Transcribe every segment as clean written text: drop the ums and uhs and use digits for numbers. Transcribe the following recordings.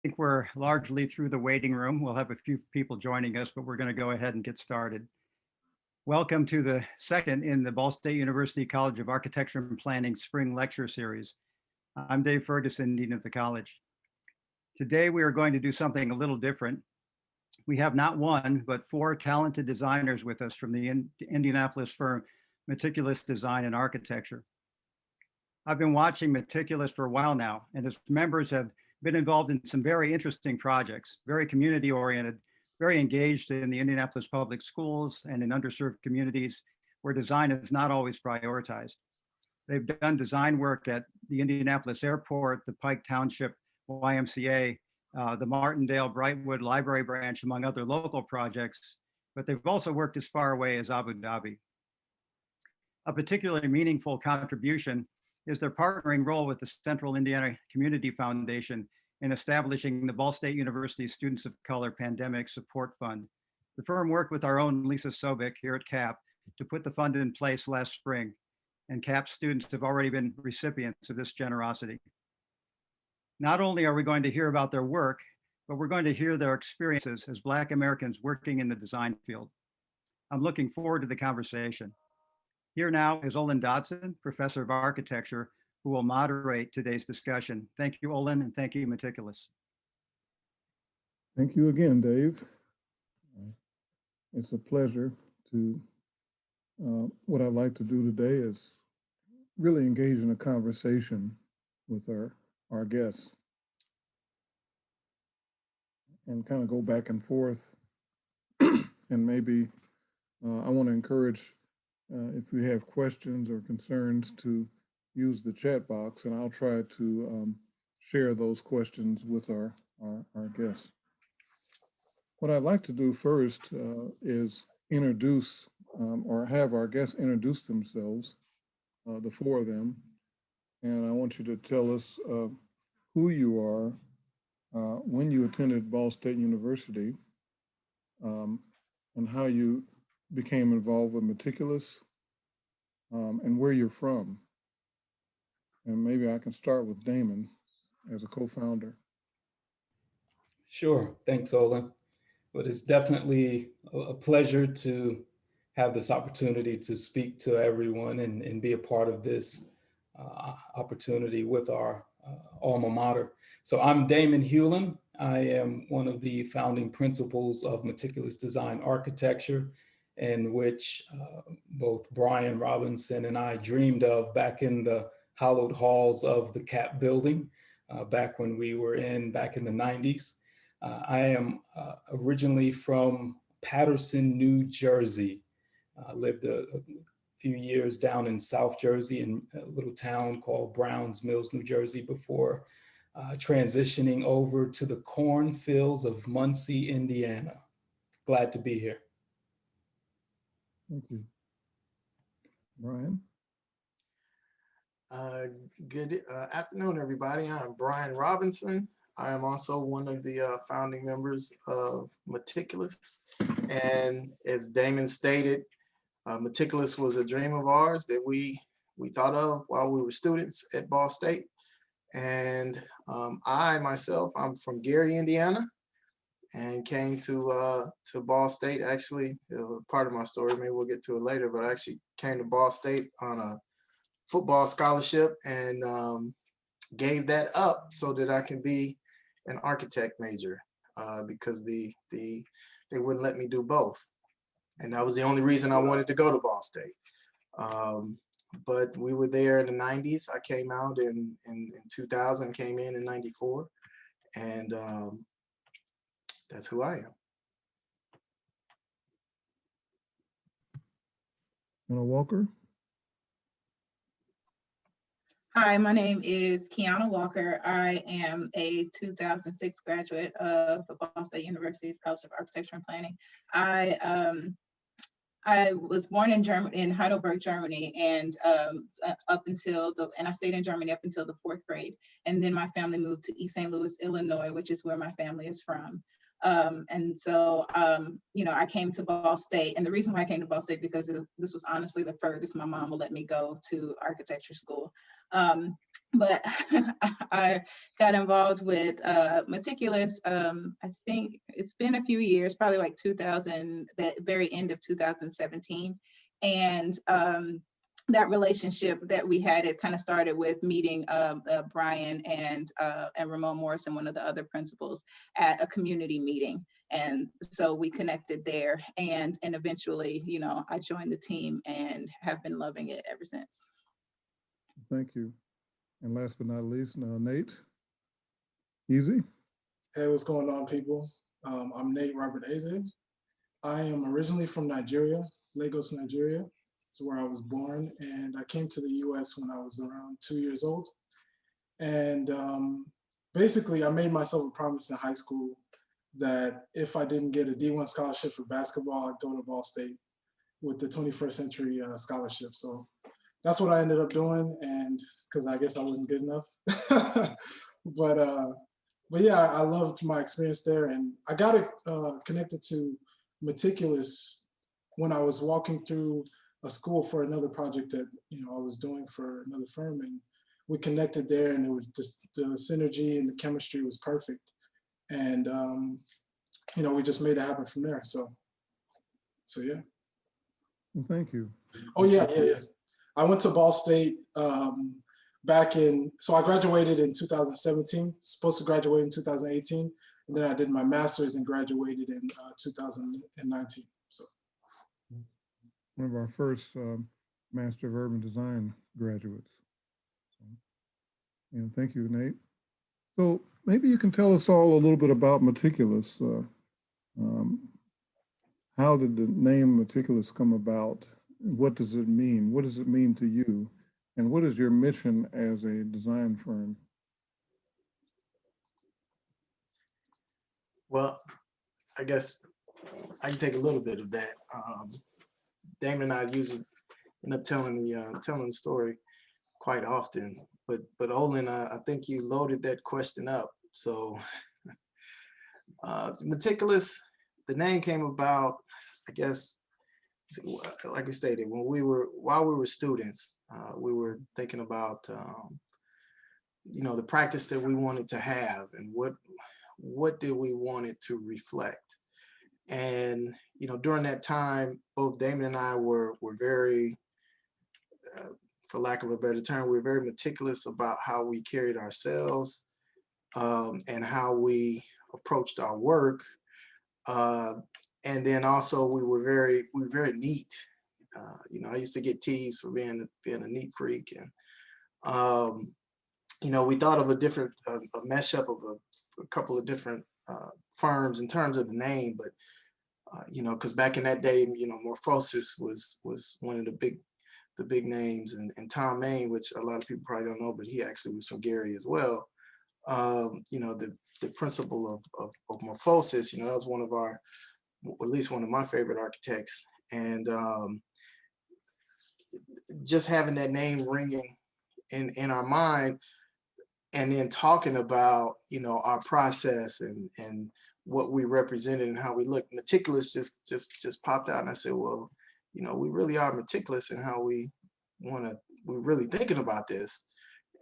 think we're largely through the waiting room. We'll have a few people joining us, but we're going to go ahead and get started. Welcome to the second in the Ball State University College of Architecture and Planning Spring Lecture Series. I'm Dave Ferguson, Dean of the College. Today we are going to do something a little different. We have not one, but four talented designers with us from the Indianapolis firm Meticulous Design and Architecture. I've been watching Meticulous for a while now, and its members have been involved in some very interesting projects, very community oriented, very engaged in the Indianapolis public schools and in underserved communities where design is not always prioritized. They've done design work at the Indianapolis Airport, the Pike Township YMCA, the Martindale Brightwood Library Branch, among other local projects, but they've also worked as far away as Abu Dhabi. A particularly meaningful contribution is their partnering role with the Central Indiana Community Foundation in establishing the Ball State University Students of Color Pandemic Support Fund. The firm worked with our own Lisa Sobek here at CAP to put the fund in place last spring, and CAP students have already been recipients of this generosity. Not only are we going to hear about their work, but we're going to hear their experiences as Black Americans working in the design field. I'm looking forward to the conversation. Here now is Olon Dotson, Professor of Architecture, who will moderate today's discussion. Thank you, Olon, and thank you, Meticulous. Thank you again, Dave. It's a pleasure to, what I'd like to do today is really engage in a conversation with our guests and kind of go back and forth. And maybe I want to encourage if we have questions or concerns to use the chat box, and I'll try to share those questions with our guests. What I'd like to do first is introduce or have our guests introduce themselves, the four of them. And I want you to tell us who you are, when you attended Ball State University, and how you became involved with Meticulous, and where you're from. And maybe I can start with Damon as a co-founder. Sure, thanks, Olon. But it's definitely a pleasure to have this opportunity to speak to everyone and be a part of this opportunity with our alma mater. So I'm Damon Hewlin. I am one of the founding principals of Meticulous Design Architecture, in which both Brian Robinson and I dreamed of back in the hallowed halls of the CAP building, back when we were back in the 90s. I am originally from Paterson, New Jersey. Lived a few years down in South Jersey in a little town called Browns Mills, New Jersey, before transitioning over to the cornfields of Muncie, Indiana. Glad to be here. Thank you. Brian? Good afternoon, everybody. I'm Brian Robinson. I am also one of the founding members of Meticulous. And as Damon stated, Meticulous was a dream of ours that we thought of while we were students at Ball State. And I myself, I'm from Gary, Indiana, and came to Ball State. Actually, part of my story, maybe we'll get to it later, but I actually came to Ball State on a football scholarship and gave that up so that I can be an architect major because they wouldn't let me do both. And that was the only reason I wanted to go to Ball State. But we were there in the 90s. I came out in 2000, came in 94. And that's who I am. Kionna Walker? Hi, my name is Kionna Walker. I am a 2006 graduate of Ball State University's College of Architecture and Planning. I was born in Germany, in Heidelberg, Germany, and and I stayed in Germany up until the 4th grade. And then my family moved to East St. Louis, Illinois, which is where my family is from. And so, I came to Ball State, and the reason why I came to Ball State because this was honestly the furthest my mom would let me go to architecture school. But I got involved with Meticulous. I think it's been a few years, probably like 2000, the very end of 2017. And that relationship that we had, it kind of started with meeting Brian and Ramon Morrison, one of the other principals, at a community meeting. And so we connected there, and eventually, you know, I joined the team and have been loving it ever since. Thank you. And last but not least, Nate. Easy. Hey, what's going on, people? I'm Nate Robert-Eze. I am originally from Nigeria, Lagos, Nigeria. It's where I was born, and I came to the US when I was around 2 years old. And basically, I made myself a promise in high school that if I didn't get a D1 scholarship for basketball, I'd go to Ball State with the 21st Century Scholarship. So that's what I ended up doing, and because I guess I wasn't good enough. But yeah, I loved my experience there, and I got connected to Meticulous when I was walking through a school for another project that I was doing for another firm, and we connected there, and it was just the synergy and the chemistry was perfect, and we just made it happen from there. So yeah. Well, thank you. Oh yeah. I went to Ball State so I graduated in 2017, supposed to graduate in 2018, and then I did my master's and graduated in 2019. So one of our first Master of Urban Design graduates. And thank you, Nate. So maybe you can tell us all a little bit about Meticulous. How did the name Meticulous come about? What does it mean? What does it mean to you? And what is your mission as a design firm? Well, I guess I can take a little bit of that. Damon and I usually end up telling the story quite often, but Olin, I think you loaded that question up. So Meticulous, the name came about, I guess, like we stated, while we were students, we were thinking about the practice that we wanted to have, and what did we want it to reflect. And during that time, both Damon and I were very, for lack of a better term, we were very meticulous about how we carried ourselves and how we approached our work. And then also we were very neat. I used to get teased for being a neat freak, and we thought of a mashup of a couple of different firms in terms of the name, but because back in that day, Morphosis was one of the big names, and Tom Main, which a lot of people probably don't know, but he actually was from Gary as well. The principle of Morphosis, that was one of our, at least one of my favorite architects, and just having that name ringing in our mind, and then talking about our process and what we represented and how we look. Meticulous just popped out, and I said, well, we really are meticulous in how we're really thinking about this,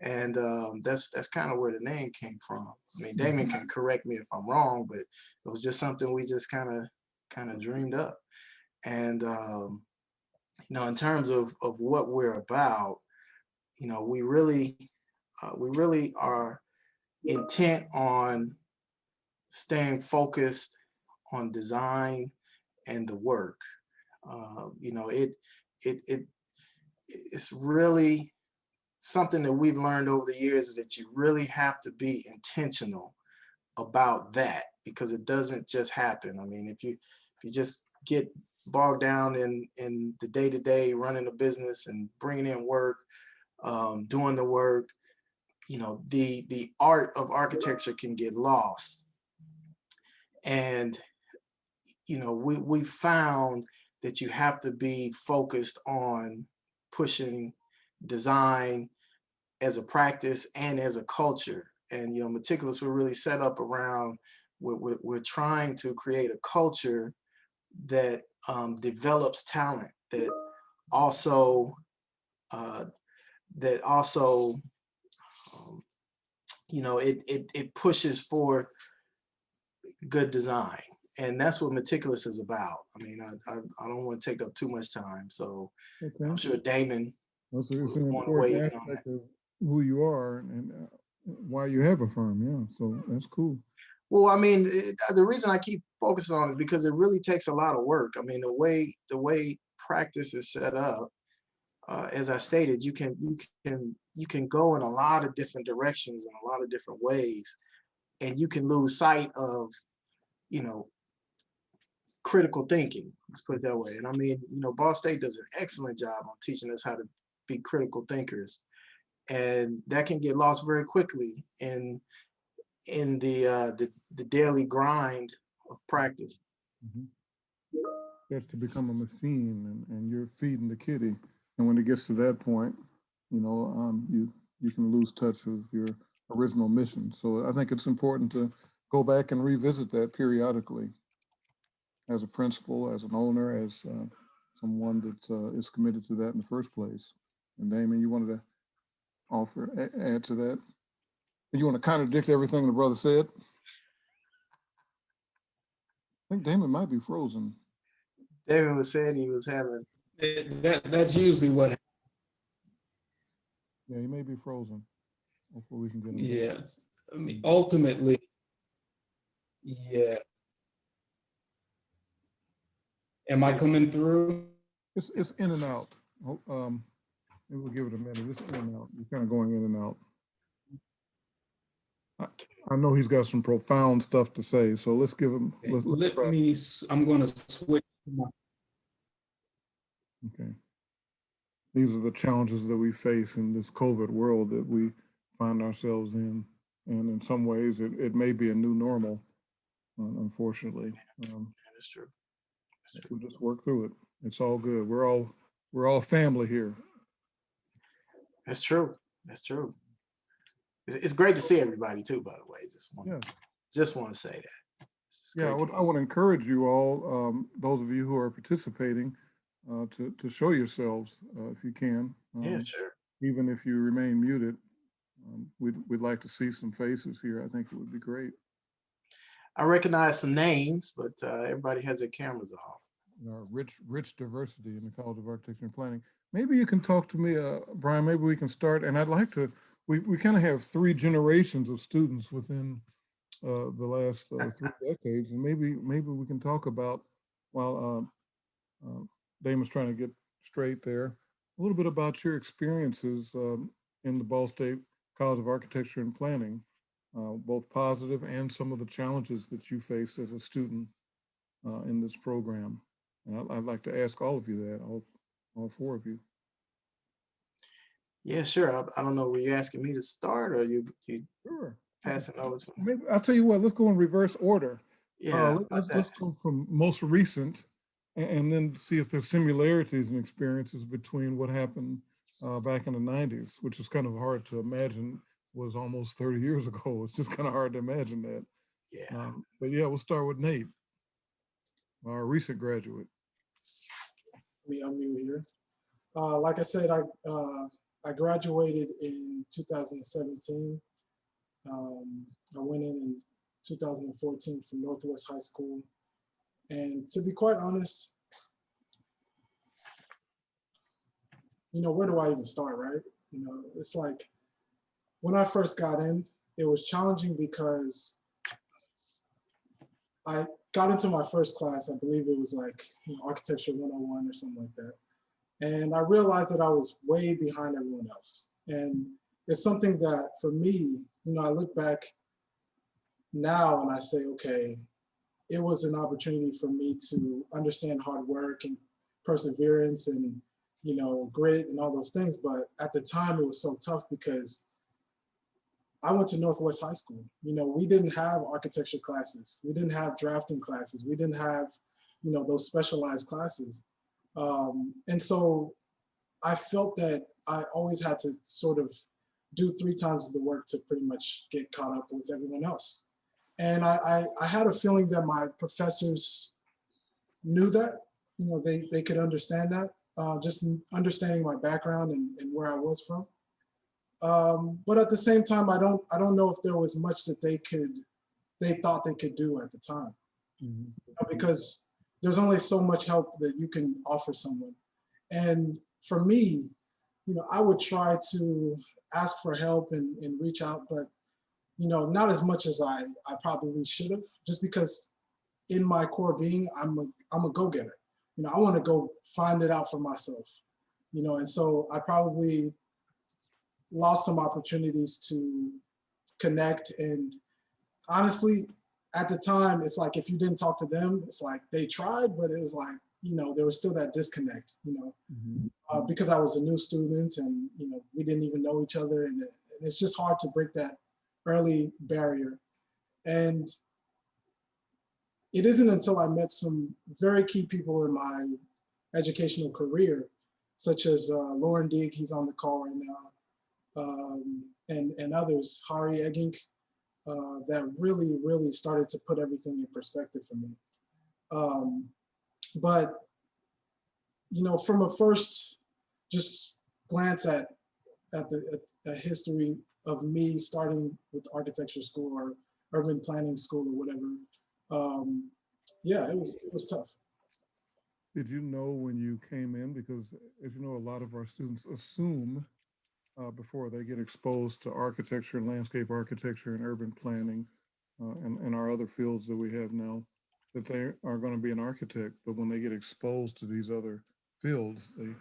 and that's kind of where the name came from. I mean, Damon can correct me if I'm wrong, but it was just something we just kind of dreamed up. And in terms of what we're about, we really are intent on staying focused on design and the work. It's really something that we've learned over the years, is that you really have to be intentional about that, because it doesn't just happen. I mean, if you just get bogged down in the day-to-day running a business and bringing in work, doing the work, the art of architecture can get lost. And we found that you have to be focused on pushing design as a practice and as a culture. And Meticulous, we're really set up around, we're trying to create a culture that develops talent, that also that also, you know, it pushes for good design. And that's what Meticulous is about. I mean, I don't want to take up too much time. So I'm Okay. sure Damon Well, so it's would an want to weigh important in on that. aspect of who you are and why you have a firm. Yeah, so that's cool. Well, I mean, the reason I keep focusing on it is because it really takes a lot of work. I mean, the way practice is set up, as I stated, you can go in a lot of different directions in a lot of different ways, and you can lose sight of, you know, critical thinking. Let's put it that way. And I mean, you know, Ball State does an excellent job on teaching us how to be critical thinkers, and that can get lost very quickly in the daily grind of practice. Mhm. That's to become a machine, and you're feeding the kitty. And when it gets to that point, you know, you can lose touch with your original mission. So I think it's important to go back and revisit that periodically, as a principal, as an owner, as someone that is committed to that in the first place. And Damon, you wanted to add to that? You want to contradict everything the brother said? I think Damon might be frozen. David was saying he was having. That's usually what. Yeah, he may be frozen. Hopefully we can get him. Yes, I mean, ultimately, yeah. Am I coming through? It's in and out. Maybe we'll give it a minute. It's in and out. You're kind of going in and out. I know he's got some profound stuff to say, so let's give him. Let's try. I'm going to switch. Okay. These are the challenges that we face in this COVID world that we find ourselves in. And in some ways, it may be a new normal, unfortunately. That's true. We'll just work through it. It's all good. We're all family here. That's true. That's true. It's great to see everybody too, by the way. Just want to say that. Yeah, I would encourage you all, those of you who are participating, to show yourselves if you can. Yeah, sure. Even if you remain muted, we'd like to see some faces here. I think it would be great. I recognize some names, but everybody has their cameras off. Rich diversity in the College of Architecture and Planning. Maybe you can talk to me, Brian. Maybe we can start. And I'd like to. We kind of have 3 generations of students within the last 3 decades, and maybe we can talk about, while Damon's trying to get straight there, a little bit about your experiences in the Ball State College of Architecture and Planning, both positive and some of the challenges that you faced as a student in this program. And I'd like to ask all of you that, all 4 of you. Yeah, sure. I don't know. Were you asking me to start, or you Sure. passing over to me? Maybe, I'll tell you what. Let's go in reverse order. Yeah. Let's go from most recent, and then see if there's similarities and experiences between what happened back in the 90s, which is kind of hard to imagine was almost 30 years ago. It's just kind of hard to imagine that. Yeah. But yeah, we'll start with Nate, our recent graduate. Let me unmute here. Like I said, I graduated in 2017. I went in 2014 from Northwest High School. And to be quite honest, you know, where do I even start, right? You know, it's like when I first got in, it was challenging because I got into my first class. I believe it was like, you know, Architecture 101 or something like that. And I realized that I was way behind everyone else. And it's something that for me, you know, I look back now and I say, okay, it was an opportunity for me to understand hard work and perseverance and, you know, grit and all those things. But at the time it was so tough because I went to Northwest High School. You know, we didn't have architecture classes. We didn't have drafting classes. We didn't have, you know, those specialized classes. And so I felt that I always had to sort of do 3 times the work to pretty much get caught up with everyone else. And I had a feeling that my professors knew that, you know, they could understand that, just understanding my background and where I was from. But at the same time, I don't know if there was much that they thought they could do at the time. Mhm. Because there's only so much help that you can offer someone. And for me, I would try to ask for help and reach out, but not as much as I probably should have, just because in my core being, I'm a go-getter. I want to go find it out for myself. And so I probably lost some opportunities to connect. And honestly, at the time, it's like if you didn't talk to them, it's like they tried, but it was like, there was still that disconnect, Mhm. because I was a new student and, we didn't even know each other. And it's just hard to break that early barrier. And it isn't until I met some very key people in my educational career, such as Lauren Digg, he's on the call right now, and others, Hari Eggink, that really started to put everything in perspective for me. But, from a first just glance at the history of me starting with architecture school or urban planning school or whatever, yeah, it was tough. Did you know when you came in, because as you know, a lot of our students assume before they get exposed to architecture and landscape architecture and urban planning and our other fields that we have now, that they are going to be an architect. But when they get exposed to these other fields, they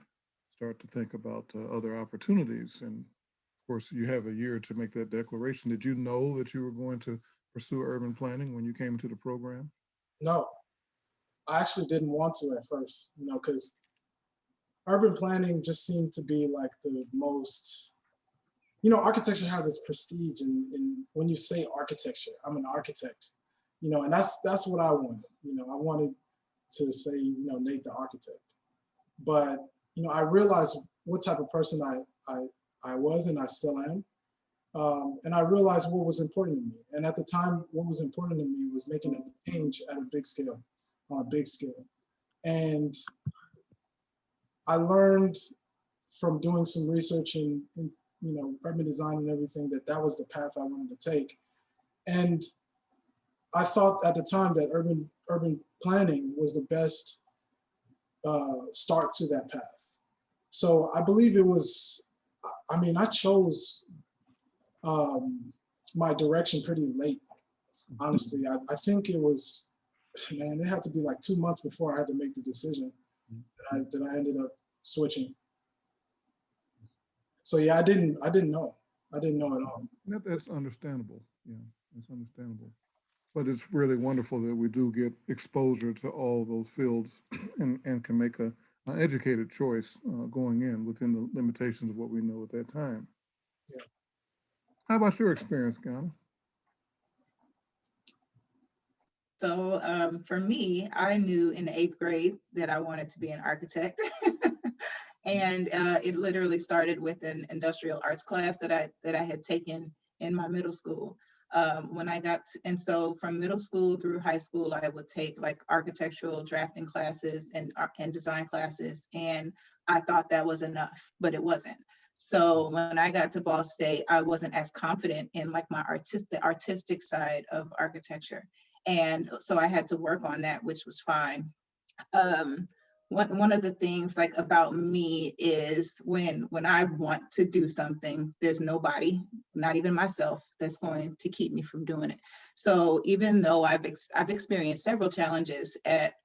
start to think about other opportunities. And of course, you have a year to make that declaration. Did you know that you were going to pursue urban planning when you came into the program? No, I actually didn't want to at first, because urban planning just seemed to be like the most, architecture has its prestige. And when you say architecture, I'm an architect, and that's what I wanted. I wanted to say, Nate the architect. But, I realized what type of person I was and I still am. And I realized what was important to me. And at the time, what was important to me was making a change at a big scale, on a big scale. And I learned from doing some research in urban design and everything that was the path I wanted to take. And I thought at the time that urban planning was the best start to that path. So I believe it was, I chose my direction pretty late, honestly. I think it was, man, it had to be like 2 months before I had to make the decision that I ended up switching. So yeah, I didn't know. I didn't know at all. That's understandable. Yeah, that's understandable. But it's really wonderful that we do get exposure to all those fields and can make an educated choice going in within the limitations of what we know at that time. Yeah. How about your experience, Kionna? So for me, I knew in the 8th grade that I wanted to be an architect. And it literally started with an industrial arts class that I had taken in my middle school. When I got to, and so from middle school through high school, I would take like architectural drafting classes and design classes, and I thought that was enough, but it wasn't. So when I got to Ball State, I wasn't as confident in like my artistic side of architecture, and so I had to work on that, which was fine. One of the things like about me is when I want to do something, there's nobody, not even myself, that's going to keep me from doing it. So even though I've experienced several challenges at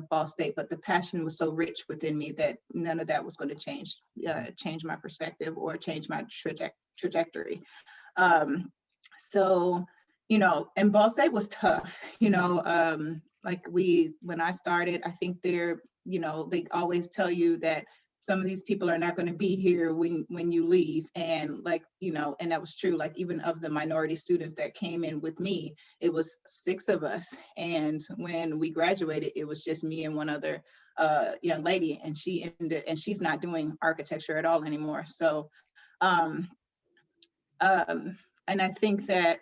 Ball State, but the passion was so rich within me that none of that was going to change my perspective or change my trajectory. So, and Ball State was tough, like when I started, I think they always tell you that some of these people are not going to be here when you leave. And and that was true, like even of the minority students that came in with me, it was 6 of us. And when we graduated, it was just me and one other young lady, and she's not doing architecture at all anymore. So, and I think that,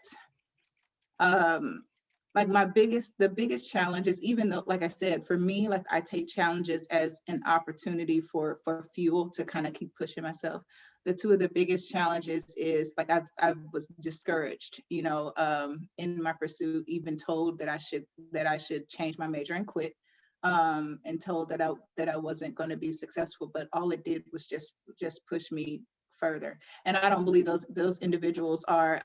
like the biggest challenge is, even though, like I said, for me, like I take challenges as an opportunity for fuel to kind of keep pushing myself. The two of the biggest challenges is like I was discouraged, you know, in my pursuit, even told that I should change my major and quit, and told that I wasn't going to be successful. But all it did was just push me further. And I don't believe those individuals are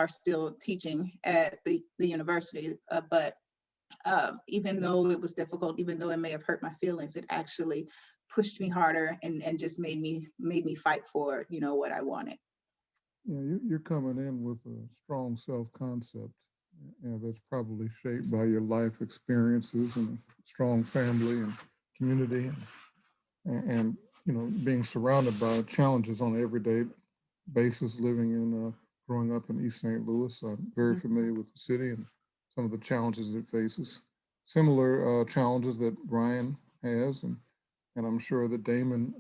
still teaching at the university. But even though it was difficult, even though it may have hurt my feelings, it actually pushed me harder and just made me fight for, you know, what I wanted. Yeah, you're coming in with a strong self-concept, and that's probably shaped by your life experiences and a strong family and community, and you know, being surrounded by challenges on an everyday basis, living in growing up in East St. Louis. I'm very familiar with the city and some of the challenges it faces. Similar challenges that Brian has, and I'm sure that Damon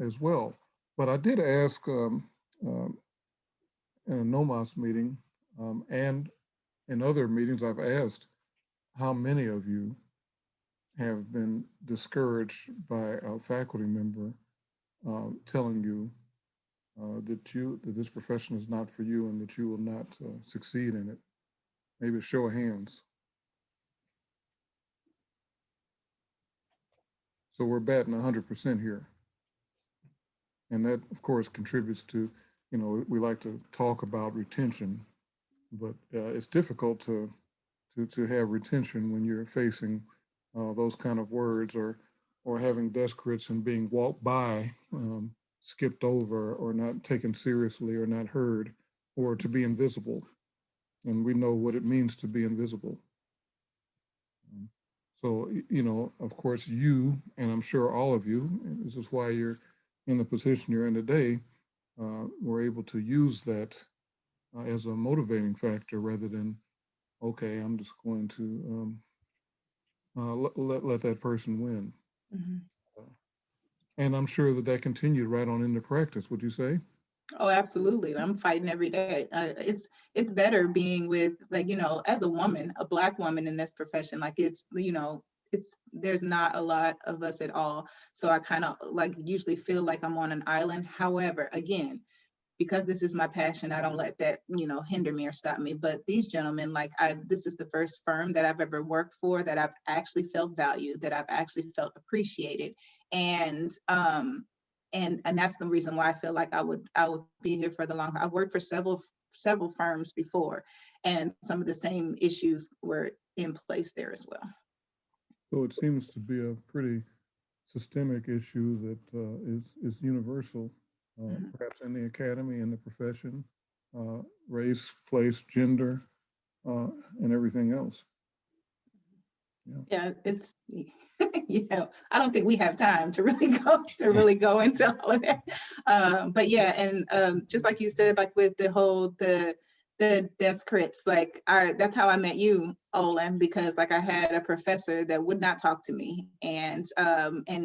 as well. But I did ask in a NOMAS meeting and in other meetings, I've asked how many of you have been discouraged by a faculty member telling you that this profession is not for you and that you will not succeed in it. Maybe a show of hands. So we're batting 100% here. And that, of course, contributes to, you know, we like to talk about retention, but it's difficult to have retention when you're facing those kind of words, or having desk crits and being walked by, skipped over, or not taken seriously, or not heard, or to be invisible. And we know what it means to be invisible. So, you know, of course, you, and I'm sure all of you, and this is why you're in the position you're in today, were able to use that as a motivating factor rather than, okay, I'm just going to let that person win. Mm-hmm. And I'm sure that continued right on into practice, would you say? Oh, absolutely. I'm fighting every day. It's better being with, like, you know, as a woman, a Black woman in this profession, like it's, you know, there's not a lot of us at all. So I kind of like usually feel like I'm on an island. However, again, because this is my passion, I don't let that, you know, hinder me or stop me. But these gentlemen, like this is the first firm that I've ever worked for that I've actually felt valued, that I've actually felt appreciated. And that's the reason why I feel like I would be here for the long. I worked for several firms before, and some of the same issues were in place there as well. So it seems to be a pretty systemic issue that is universal, perhaps in the academy, in the profession, race, place, gender, and everything else. Yeah, it's you know, I don't think we have time to really go into all of that. But yeah, and just like you said, like with the desk crits, like that's how I met you, Olon, because like I had a professor that would not talk to me, and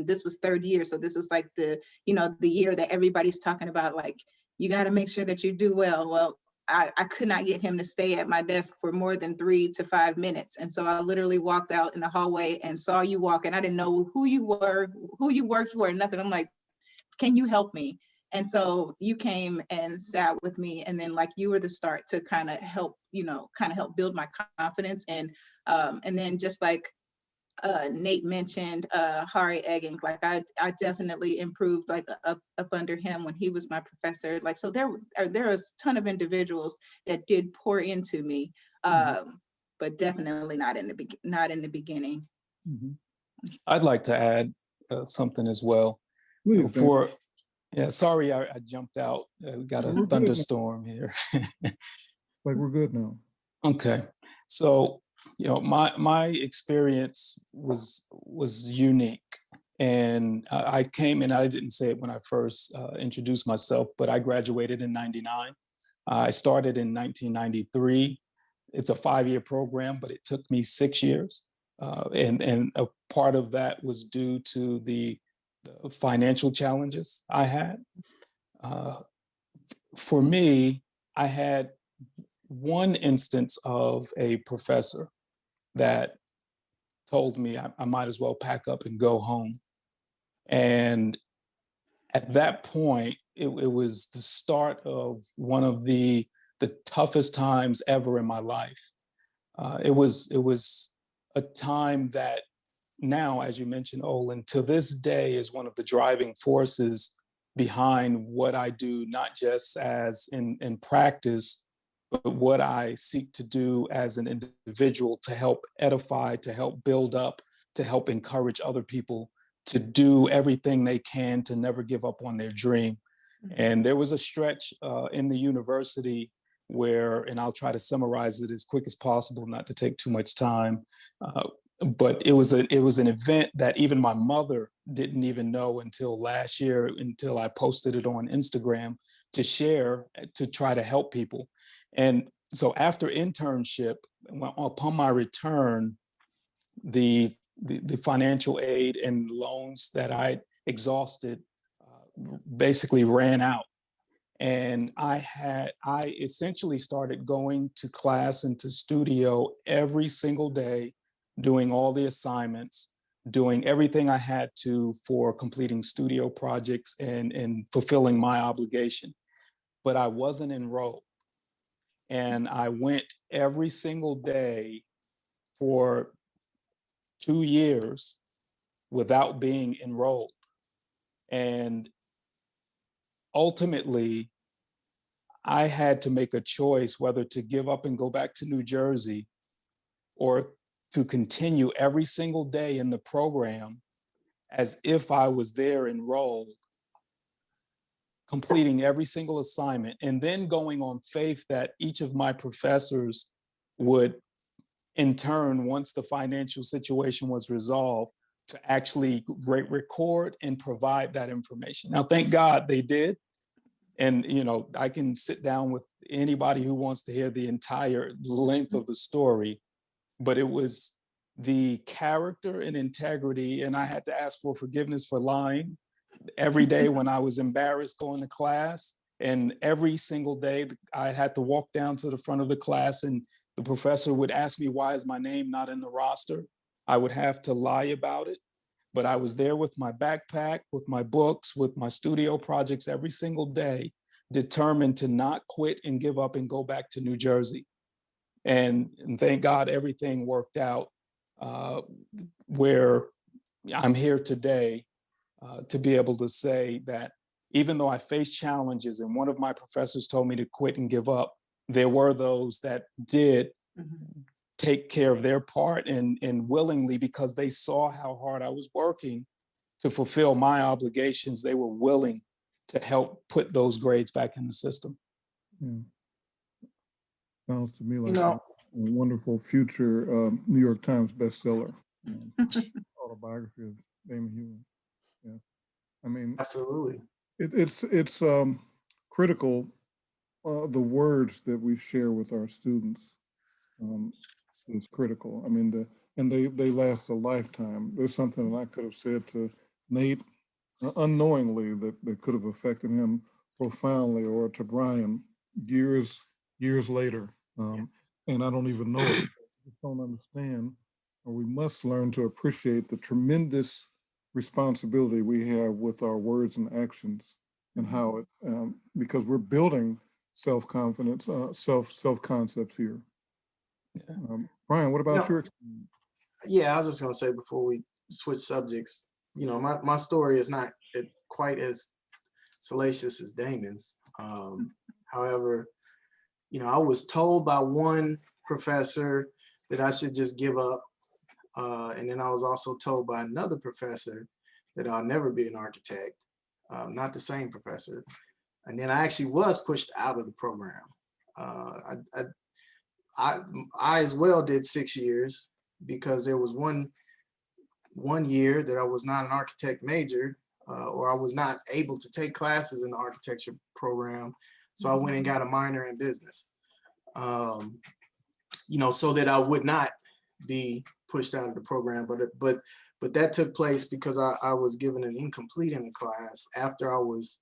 this was third year, so this was like the year that everybody's talking about, like you got to make sure that you do well. Well, I could not get him to stay at my desk for more than 3 to 5 minutes. And so I literally walked out in the hallway and saw you walk, and I didn't know who you were, who you worked for, nothing. I'm like, can you help me? And so you came and sat with me, and then like you were the start to kind of help build my confidence. And then just like Nate mentioned, Hari Egging, like I definitely improved like up under him when he was my professor. Like, so there was a ton of individuals that did pour into me, but definitely not in the beginning. Mm-hmm. I'd like to add something as well. Sorry, I jumped out. We got a thunderstorm here. Like we're good now. Okay, so my experience was unique, and I came in. I didn't say it when I first introduced myself, but I graduated in '99. I started in 1993. It's a 5-year program, but it took me 6 years, and a part of that was due to the financial challenges I had. For me, I had one instance of a professor that told me I might as well pack up and go home. And at that point, it was the start of one of the toughest times ever in my life. It was a time that now, as you mentioned, Olin, to this day is one of the driving forces behind what I do, not just as in practice, but what I seek to do as an individual to help edify, to help build up, to help encourage other people to do everything they can to never give up on their dream. And there was a stretch in the university where, and I'll try to summarize it as quick as possible, not to take too much time, but it was an event that even my mother didn't even know until last year, until I posted it on Instagram to share, to try to help people. And so after internship, upon my return, the financial aid and loans that I exhausted basically ran out. And I essentially started going to class and to studio every single day, doing all the assignments, doing everything I had to for completing studio projects and fulfilling my obligation. But I wasn't enrolled. And I went every single day for 2 years without being enrolled. And ultimately, I had to make a choice whether to give up and go back to New Jersey or to continue every single day in the program as if I was there enrolled, completing every single assignment, and then going on faith that each of my professors would, in turn, once the financial situation was resolved, to actually record and provide that information. Now, thank God they did. And, you know, I can sit down with anybody who wants to hear the entire length of the story, but it was the character and integrity. And I had to ask for forgiveness for lying every day when I was embarrassed going to class. And every single day I had to walk down to the front of the class and the professor would ask me, why is my name not in the roster? I would have to lie about it. But I was there with my backpack, with my books, with my studio projects every single day, determined to not quit and give up and go back to New Jersey. And thank God everything worked out where I'm here today to be able to say that even though I faced challenges and one of my professors told me to quit and give up, there were those that did take care of their part and willingly, because they saw how hard I was working to fulfill my obligations, they were willing to help put those grades back in the system. Yeah. Sounds to me like You know, a wonderful future New York Times bestseller. Autobiography of Damon Hewlin. Yeah, I mean, absolutely. it's critical. The words that we share with our students is critical. I mean, they last a lifetime. There's something that I could have said to Nate unknowingly that could have affected him profoundly, or to Brian years later. And I don't even know it. I just don't understand, or we must learn to appreciate the tremendous responsibility we have with our words and actions, and how it, because we're building self-confidence, self-concepts here. Brian, what about your experience? Yeah, I was just gonna say before we switch subjects, you know, my story is not quite as salacious as Damon's. However, you know, I was told by one professor that I should just give up. And then I was also told by another professor that I'll never be an architect, not the same professor. And then I actually was pushed out of the program. I as well did 6 years, because there was one year that I was not an architect major, or I was not able to take classes in the architecture program. So I went and got a minor in business, you know, so that I would not be pushed out of the program. But that took place because I was given an incomplete in the class after I was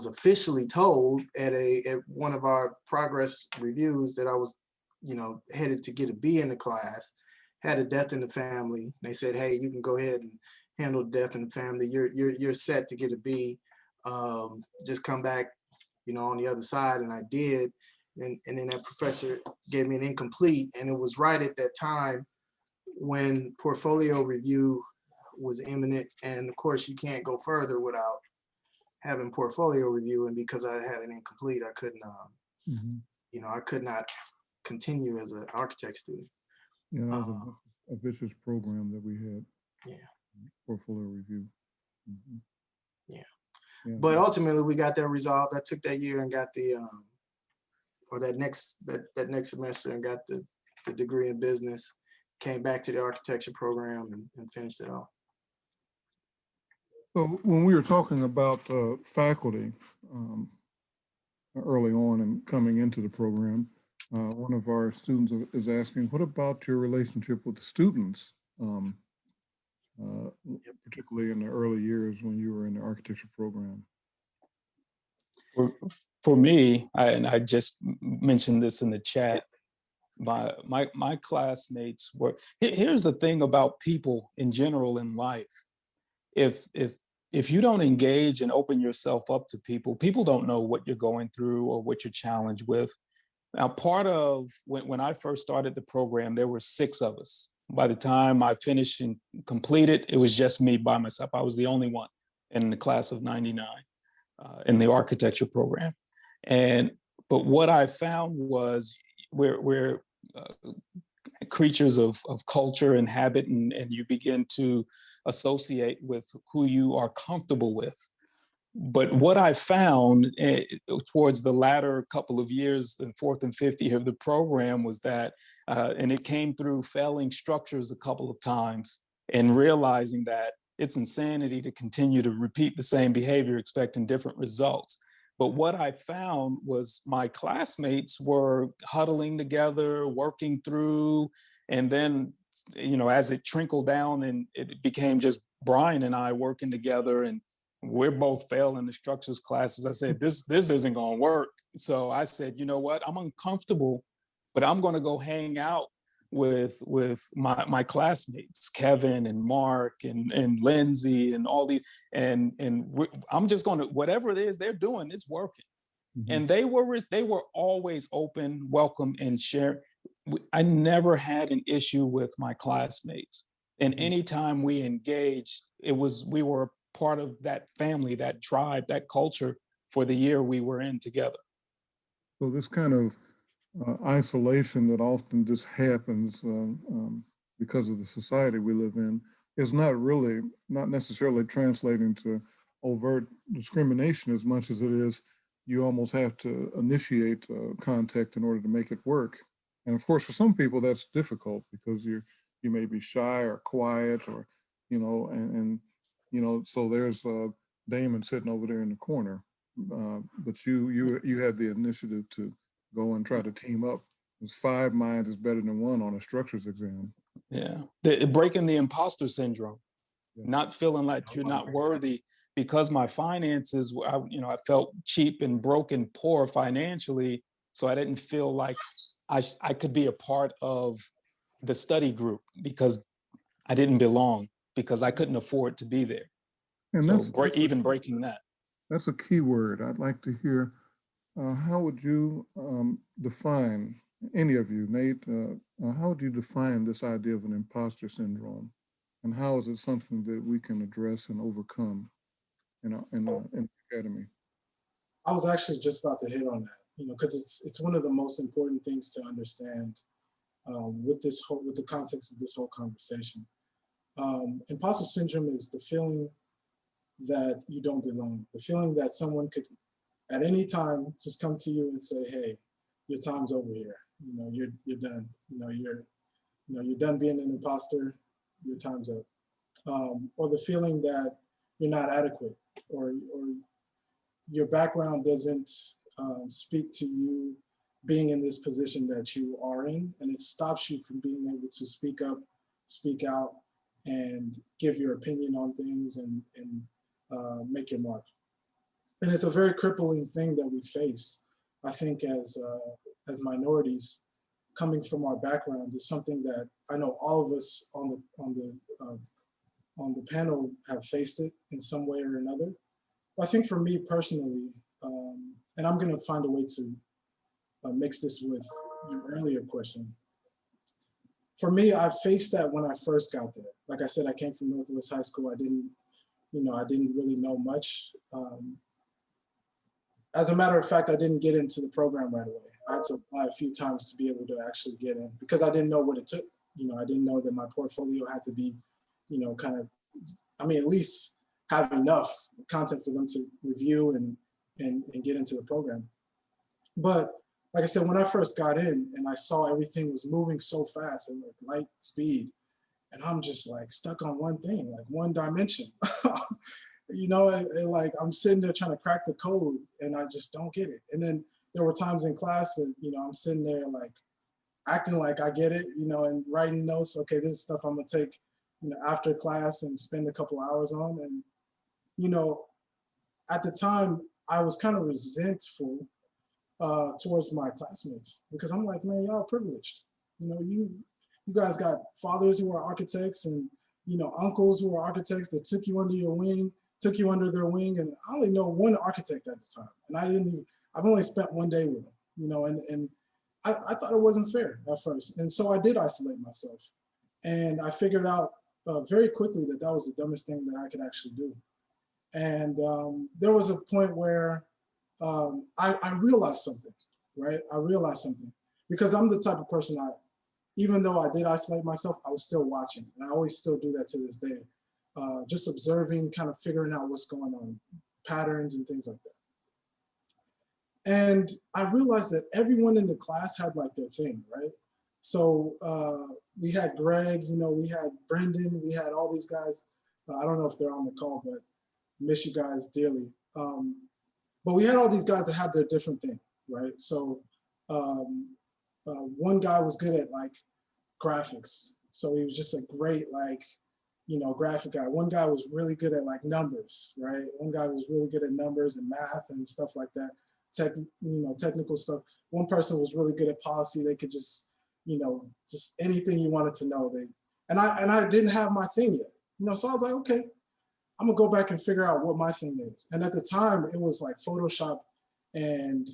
officially told at one of our progress reviews that I was headed to get a B in the class, had a death in the family. They said, hey, you can go ahead and handle the death in the family. You're set to get a B. Just come back, on the other side. And I did. And then that professor gave me an incomplete. And it was right at that time when portfolio review was imminent. And of course, you can't go further without having portfolio review. And because I had an incomplete, I couldn't, I could not continue as an architect student. Yeah, that was a vicious program that we had. Yeah. Portfolio review. Yeah. Yeah. But ultimately we got that resolved. I took that year and got the, or that next semester and got the degree in business, came back to the architecture program and finished it off. So when we were talking about faculty early on and coming into the program, one of our students is asking, what about your relationship with the students, particularly in the early years when you were in the architecture program? For me, I just mentioned this in the chat, my classmates were, here's the thing about people in general in life. If you don't engage and open yourself up to people, people don't know what you're going through or what you're challenged with. Now, part of when I first started the program, there were 6 of us. By the time I finished and completed, it was just me by myself. I was the only one in the class of 99 in the architecture program. But what I found was we're creatures of culture and habit, and you begin to associate with who you are comfortable with. But what I found towards the latter couple of years, in 4th and 5th year of the program, was that, and it came through failing structures a couple of times and realizing that it's insanity to continue to repeat the same behavior expecting different results. But what I found was my classmates were huddling together, working through, and then, as it trickled down and it became just Brian and I working together, and we're both failing the structures classes. I said, this isn't going to work. So I said, you know what, I'm uncomfortable, but I'm going to go hang out with my classmates, Kevin and Mark and Lindsay and all these, and I'm just going to, whatever it is they're doing, it's working. And they were always open, welcome, and share. I never had an issue with my classmates. And anytime we engaged, we were part of that family, that tribe, that culture for the year we were in together. So this kind of isolation that often just happens because of the society we live in is not necessarily translating to overt discrimination as much as it is you almost have to initiate contact in order to make it work. And of course, for some people that's difficult because you may be shy or quiet, or so there's Damon sitting over there in the corner, but you had the initiative to go and try to team up. It's 5 minds is better than 1 on a structures exam. Yeah, breaking the imposter syndrome, not feeling like you're not worthy because my finances, I felt cheap and broke and poor financially, so I didn't feel like I could be a part of the study group because I didn't belong, because I couldn't afford to be there. And so even breaking that. That's a key word. I'd like to hear, how would you define, any of you, Nate, how would you define this idea of an imposter syndrome? And how is it something that we can address and overcome in the academy? I was actually just about to hit on that, because it's one of the most important things to understand with the context of this whole conversation. Imposter syndrome is the feeling that you don't belong, the feeling that someone could at any time just come to you and say, hey, your time's over here. You're done. You're done being an imposter, your time's up. Or the feeling that you're not adequate, or your background doesn't speak to you being in this position that you are in, and it stops you from being able to speak up, speak out, and give your opinion on things and make your mark. And it's a very crippling thing that we face, I think, as minorities, coming from our background is something that I know all of us on the panel have faced it in some way or another. I think for me personally, and I'm going to find a way to mix this with your earlier question. For me, I faced that when I first got there. Like I said, I came from Northwest High School. I didn't really know much. As a matter of fact, I didn't get into the program right away. I had to apply a few times to be able to actually get in because I didn't know what it took. I didn't know that my portfolio had to be, kind of, at least have enough content for them to review and get into the program. But like I said, when I first got in and I saw everything was moving so fast and like light speed, and I'm just like stuck on one thing, like one dimension. Like I'm sitting there trying to crack the code and I just don't get it. And then there were times in class that, I'm sitting there like acting like I get it, and writing notes. Okay, this is stuff I'm gonna take, after class and spend a couple hours on. And, at the time I was kind of resentful towards my classmates because I'm like, man, y'all privileged. You guys got fathers who are architects and, uncles who are architects that took you under their wing. And I only know one architect at the time. And I've only spent one day with him, and I thought it wasn't fair at first. And so I did isolate myself. And I figured out very quickly that that was the dumbest thing that I could actually do. And there was a point where I realized something, right? I realized something because I'm the type of person even though I did isolate myself, I was still watching. And I always still do that to this day. Just observing, kind of figuring out what's going on, patterns and things like that. And I realized that everyone in the class had like their thing, right? So we had Greg, we had Brendan, we had all these guys. I don't know if they're on the call, but miss you guys dearly. But we had all these guys that had their different thing, right? So one guy was good at like graphics. So he was just a great graphic guy. One guy was really good at like numbers, right? One guy was really good at numbers and math and stuff like that. Technical stuff. One person was really good at policy. They could just, just anything you wanted to know. And I didn't have my thing yet, so I was like, okay, I'm gonna go back and figure out what my thing is. And at the time it was like Photoshop and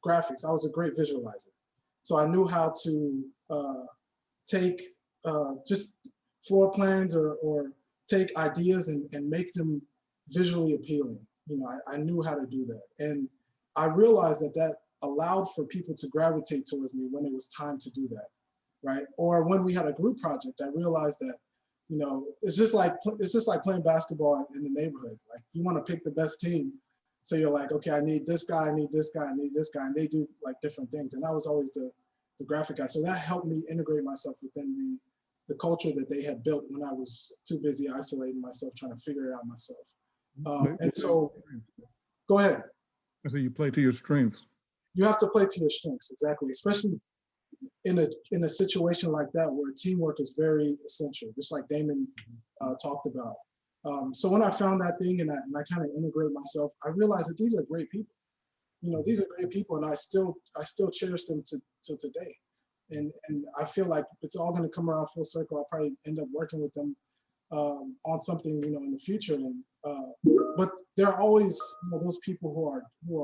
graphics. I was a great visualizer. So I knew how to take just floor plans or take ideas and make them visually appealing. I knew how to do that. And I realized that allowed for people to gravitate towards me when it was time to do that, right? Or when we had a group project, I realized that, it's just like playing basketball in the neighborhood. Like you want to pick the best team. So you're like, okay, I need this guy, I need this guy, I need this guy. And they do like different things. And I was always the graphic guy. So that helped me integrate myself within the culture that they had built when I was too busy isolating myself, trying to figure it out myself. And so, go ahead. So you play to your strengths. You have to play to your strengths, exactly. Especially in a situation like that where teamwork is very essential, just like Damon talked about. So when I found that thing and I kind of integrated myself, I realized that these are great people. These are great people, and I still cherish them to today. And I feel like it's all going to come around full circle. I'll probably end up working with them on something, in the future. And but there are always those people who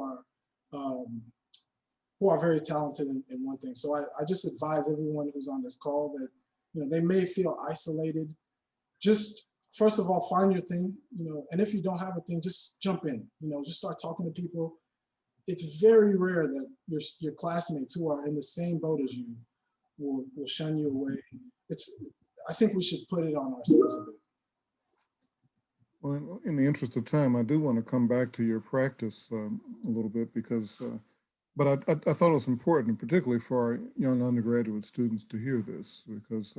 are very talented in one thing. So I just advise everyone who's on this call that they may feel isolated. Just first of all, find your thing, and if you don't have a thing, just jump in. Just start talking to people. It's very rare that your classmates who are in the same boat as you will shun you away. I think we should put it on ourselves a bit. Well, in the interest of time, I do want to come back to your practice a little bit because, but I thought it was important, particularly for our young undergraduate students to hear this because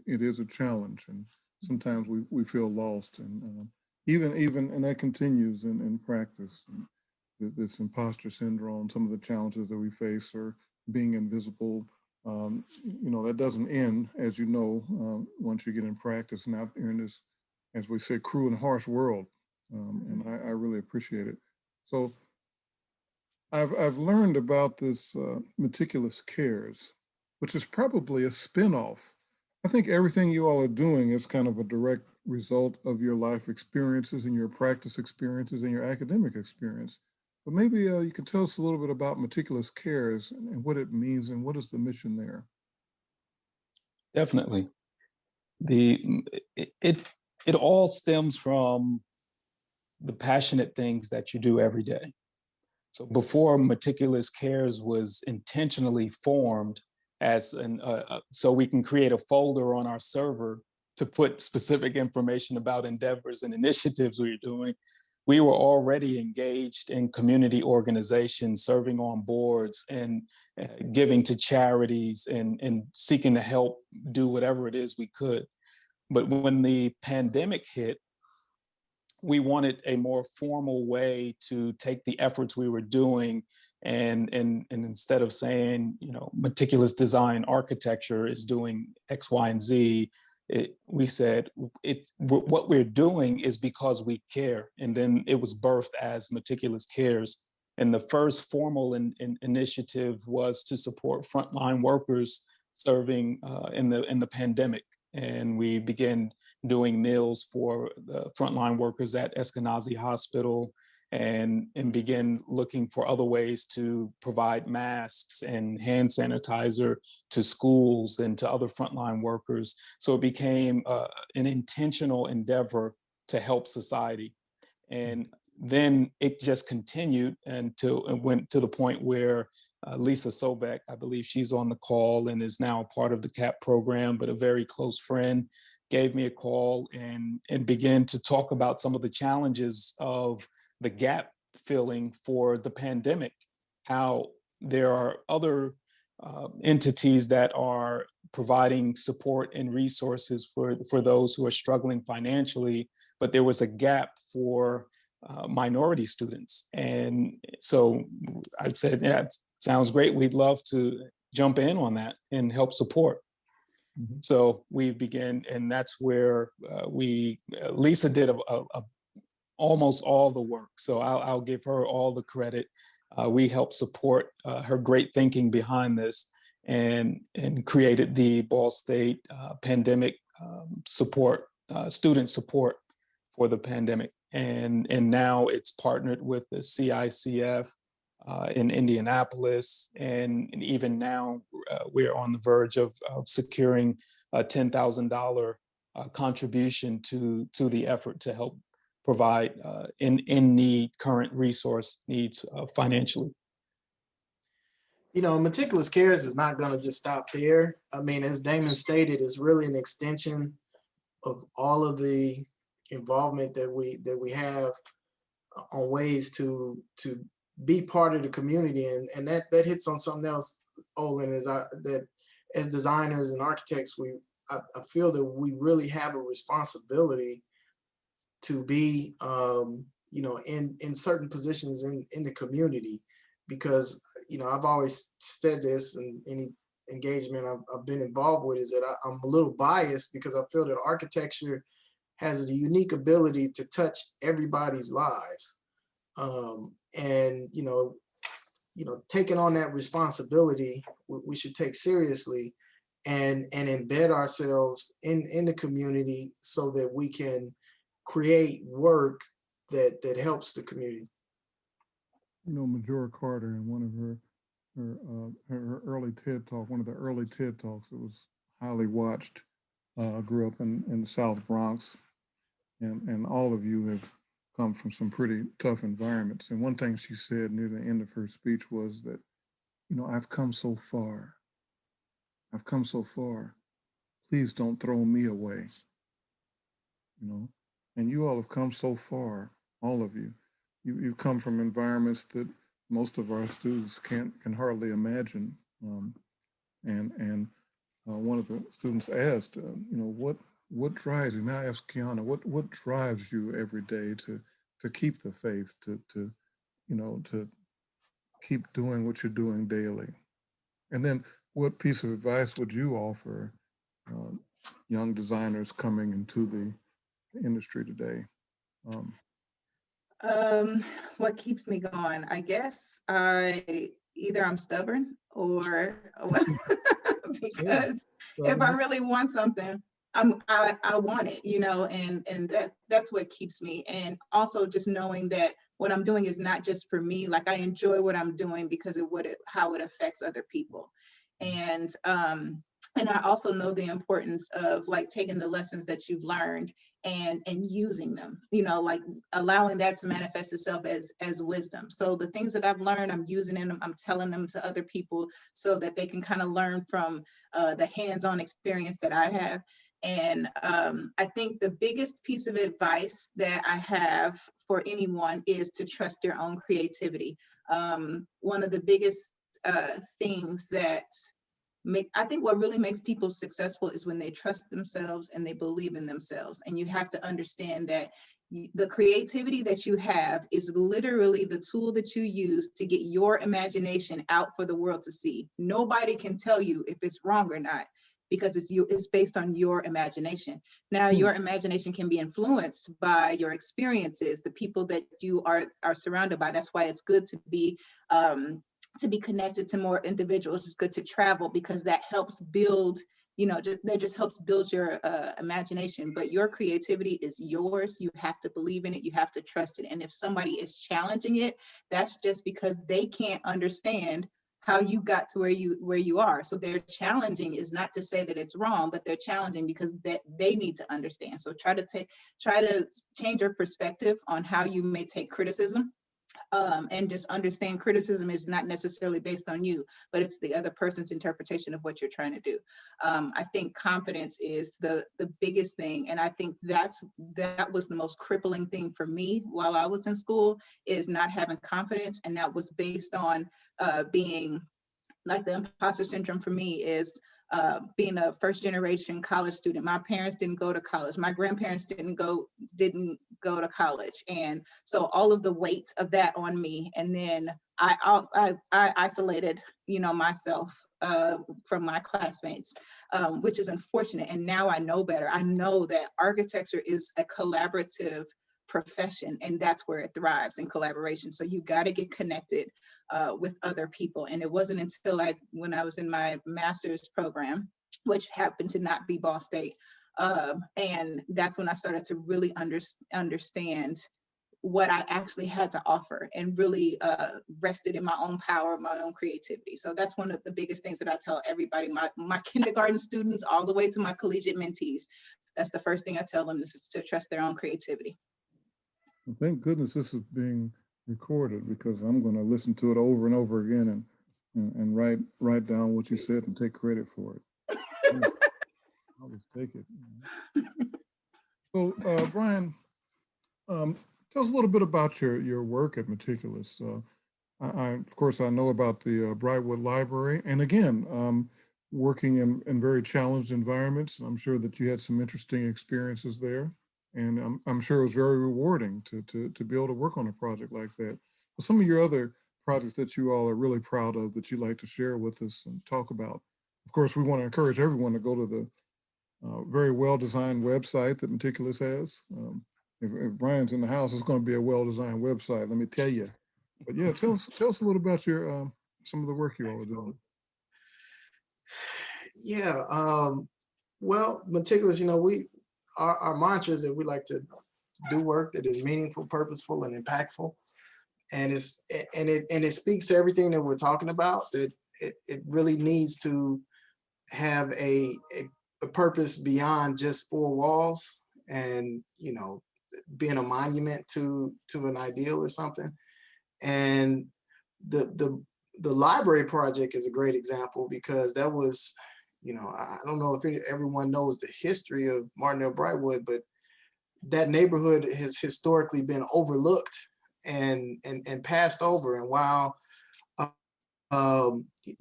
it is a challenge and sometimes we feel lost and and that continues in practice. This imposter syndrome, some of the challenges that we face are being invisible. That doesn't end, as you know, once you get in practice and out here in this, as we say, cruel and harsh world. And I really appreciate it. So I've learned about this Meticulous Cares, which is probably a spinoff. I think everything you all are doing is kind of a direct result of your life experiences and your practice experiences and your academic experience. But maybe you can tell us a little bit about Meticulous Cares and what it means and what is the mission there. Definitely. It all stems from the passionate things that you do every day. So before Meticulous Cares was intentionally formed as so we can create a folder on our server to put specific information about endeavors and initiatives we were doing, we were already engaged in community organizations, serving on boards and giving to charities and seeking to help do whatever it is we could. But when the pandemic hit, we wanted a more formal way to take the efforts we were doing and instead of saying, you know, meticulous design architecture is doing X, Y, and Z, we said what we're doing is because we care. And then it was birthed as Meticulous Cares. And the first formal initiative was to support frontline workers serving in the pandemic. And we began doing meals for the frontline workers at Eskenazi Hospital and begin looking for other ways to provide masks and hand sanitizer to schools and to other frontline workers. So it became an intentional endeavor to help society. And then it just continued until it went to the point where Lisa Sobek, I believe she's on the call and is now a part of the CAP program, but a very close friend, gave me a call and began to talk about some of the challenges of the gap filling for the pandemic, how there are other entities that are providing support and resources for those who are struggling financially, but there was a gap for minority students. And so I said, yeah, it sounds great. We'd love to jump in on that and help support. Mm-hmm. So we began, and that's where Lisa did almost all the work. So I'll give her all the credit. We helped support her great thinking behind this and created the Ball State pandemic support, student support for the pandemic. And now it's partnered with the CICF in Indianapolis. And even now we're on the verge of securing a $10,000 contribution to the effort to help provide in need current resource needs financially. You know, Meticulous Cares is not going to just stop there. I mean, as Damon stated, it's really an extension of all of the involvement that we have on ways to be part of the community, and that hits on something else, Olin, is that as designers and architects, I feel that we really have a responsibility to be you know, in certain positions in the community, because, you know, I've always said this in any engagement I've been involved with, is that I'm a little biased because I feel that architecture has a unique ability to touch everybody's lives. And, you know, taking on that responsibility, we should take seriously and embed ourselves in the community so that we can create work that helps the community. You know, Majora Carter, in one of her early TED Talk, one of the early TED Talks that was highly watched, grew up in the South Bronx, and all of you have come from some pretty tough environments. And one thing she said near the end of her speech was that, you know, I've come so far. I've come so far. Please don't throw me away. You know, and you all have come so far, all of you. You've come from environments that most of our students can hardly imagine. And one of the students asked, you know, what drives you? Now I ask Kionna, what drives you every day to keep the faith, to you know, to keep doing what you're doing daily? And then what piece of advice would you offer young designers coming into the industry today? What keeps me going? I guess either I'm stubborn or because if I really want something, I want it, you know, and that's what keeps me. And also just knowing that what I'm doing is not just for me. Like I enjoy what I'm doing because of how it affects other people. And I also know the importance of like taking the lessons that you've learned and using them, you know, like allowing that to manifest itself as wisdom. So the things that I've learned, I'm using them, I'm telling them to other people so that they can kind of learn from the hands-on experience that I have. And I think the biggest piece of advice that I have for anyone is to trust your own creativity. One of the biggest things that I think what really makes people successful is when they trust themselves and they believe in themselves. And you have to understand that the creativity that you have is literally the tool that you use to get your imagination out for the world to see. Nobody can tell you if it's wrong or not, because it's based on your imagination. Now, your imagination can be influenced by your experiences, the people that you are surrounded by. That's why it's good to be connected to more individuals. It's good to travel because that helps build, you know, that just helps build your imagination. But your creativity is yours. You have to believe in it. You have to trust it. And if somebody is challenging it, that's just because they can't understand how you got to where you are. So their challenging is not to say that it's wrong, but they're challenging because they need to understand. So try to change your perspective on how you may take criticism. And just understand criticism is not necessarily based on you, but it's the other person's interpretation of what you're trying to do. I think confidence is the biggest thing. And I think that was the most crippling thing for me while I was in school, is not having confidence. And that was based on being like the imposter syndrome for me is being a first generation college student. My parents didn't go to college. My grandparents didn't go to college. And so all of the weight of that on me. And then I isolated, you know, myself from my classmates, which is unfortunate. And now I know better. I know that architecture is a collaborative profession, and that's where it thrives, in collaboration. So you got to get connected with other people. And it wasn't until when I was in my master's program, which happened to not be Ball State, and that's when I started to really understand what I actually had to offer, and really rested in my own power, my own creativity. So that's one of the biggest things that I tell everybody, my kindergarten students all the way to my collegiate mentees. That's the first thing I tell them, is to trust their own creativity. Well, thank goodness this is being recorded, because I'm going to listen to it over and over again and write down what you said and take credit for it. I'll just take it. So, Brian, tell us a little bit about your work at Meticulous. Of course, I know about the Brightwood Library, and again, working in very challenged environments. I'm sure that you had some interesting experiences there, and I'm sure it was very rewarding to be able to work on a project like that. But some of your other projects that you all are really proud of that you'd like to share with us and talk about. Of course, we want to encourage everyone to go to the very well-designed website that Meticulous has. If Brian's in the house, it's going to be a well-designed website, let me tell you. But yeah, tell us a little about your some of the work you all are doing. Yeah, well, Meticulous, you know, our mantra is that we like to do work that is meaningful, purposeful, and impactful, and it speaks to everything that we're talking about. That it really needs to have a purpose beyond just four walls, and you know, being a monument to an ideal or something. And the library project is a great example, because that was, you know, I don't know if everyone knows the history of Martindale Brightwood, but that neighborhood has historically been overlooked and passed over. And while